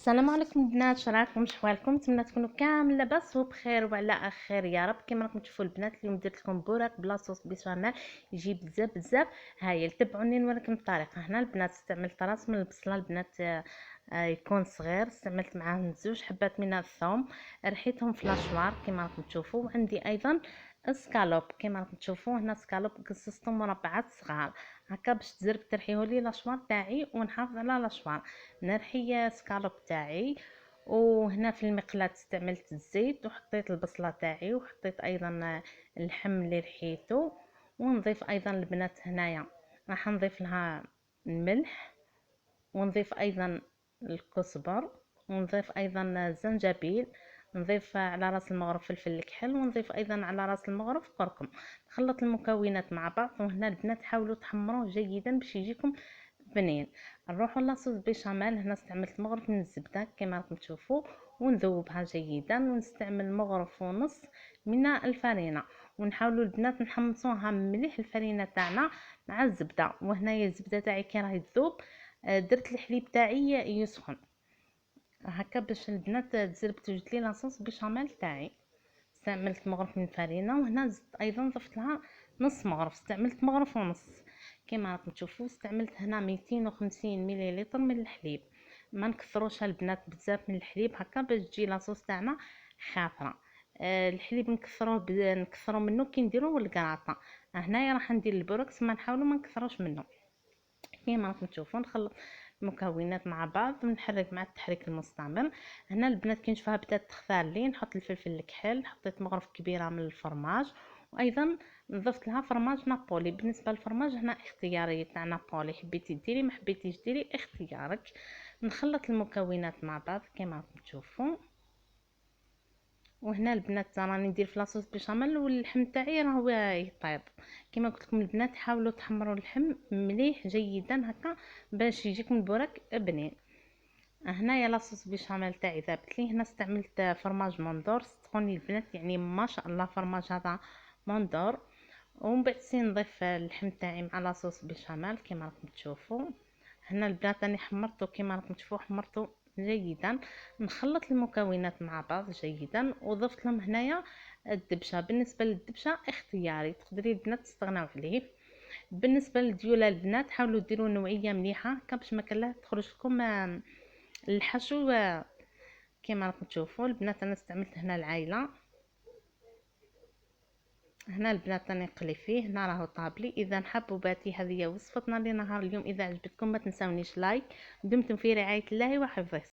السلام عليكم البنات، شراكم شحوالكم؟ نتمنى تكونوا كامل لاباس وبخير وعلى خير يا رب. كما راكم تشوفوا البنات، اليوم درت لكم بوراك بلا صوص بيشاميل يجي بزاف بزاف. هاهي تبعوني نوريكم الطريقه. هنا البنات استعملت راس من البصله البنات، يكون صغير. استعملت معاه 2 حبات من الثوم، رحيتهم في لاشوار كما راكم تشوفوا. وعندي ايضا اسكالوب كما راكم تشوفوا. هنا سكالوب قصصتهم مربعات صغار هكا باش تزرب ترحيهولي لاشوار تاعي ونحافظ على لاشوار. نرحي سكالوب تاعي، وهنا في المقلاة استعملت الزيت وحطيت البصله تاعي وحطيت ايضا اللحم اللي رحيته. ونضيف ايضا البنات هنايا راح نضيف لها الملح، ونضيف ايضا الكزبر، ونضيف ايضا الزنجبيل، نضيف على راس المغرب فلفل الكحل، ونضيف ايضا على راس المغرب كركم. نخلط المكونات مع بعض. وهنا البنات حاولوا تحمروه جيدا باش يجيكم بنين. نروحوا لاصوص بيشاميل. هنا استعملت مغرف من الزبده كما راكم تشوفوا، ونذوبها جيدا. ونستعمل مغرف ونص من الفرينه، ونحاولوا البنات نحمصوها مليح الفرينه تاعنا مع الزبده. وهنايا الزبده تاعي كي راهي تذوب، درت الحليب تاعي يسخن هكا باش البنات تزربت وجدت لي لاصوص بيشاميل تاعي. استعملت مغرف من الفرينه، وهنا زدت ايضا ضفت لها نص مغرف، استعملت مغرف ونص كما راكم تشوفوا. استعملت هنا 250 مليلتر من الحليب. ما نكثروش البنات بزاف من الحليب هكا باش تجي لاصوص تاعنا خافره. الحليب نكثروا منه كي نديروا الكراطه. هنايا راح ندير البوركس، ما نحاولوا ما نكثروش منه. كيما راكم تشوفوا نخلط المكونات مع بعض ونحرك مع التحريك المستمر. هنا البنات كي نشوفها بدات تختار لي، نحط الفلفل الكحل، حطيت مغرف كبيره من الفرماج، وايضا ضفت لها فرماج نابولي. بالنسبه للفرماج هنا اختياري تاع نابولي، حبيتي ديري ما حبيتيش ديري اختيارك. نخلط المكونات مع بعض كما راكم تشوفوا. وهنا البنات راني ندير في لاصوص بيشاميل واللحم تاعي راهو يطيب. كما قلت لكم البنات حاولوا تحمروا اللحم مليح جيدا هكا باش يجيكم البوراك بنين. هنايا لاصوص بيشاميل تاعي ذابت لي. هنا استعملت فرماج موندور، صدقوني البنات يعني ما شاء الله فرماج هذا موندور. ومن بعد نضيف اللحم تاعي مع لاصوص بيشاميل كما راكم تشوفوا. هنا البنات راني حمرته كما راكم تشوفوا، حمرته جيدا. نخلط المكونات مع بعض جيدا، وضفت لهم هنايا الدبشه. بالنسبه للدبشه اختياري، تقدري البنات تستغناو عليه. بالنسبه للديوله البنات حاولوا ديروا نوعيه مليحه هكا باش ما كان تخرج لكم الحشو. كما راكم تشوفوا البنات انا استعملت هنا العايله. هنا البنات راني نقلي فيه، هنا راهو طابلي. اذا حبوباتي هذه وصفتنا لنهار اليوم. اذا عجبتكم ما تنسونيش لايك. دمتم في رعايه الله وحفظه.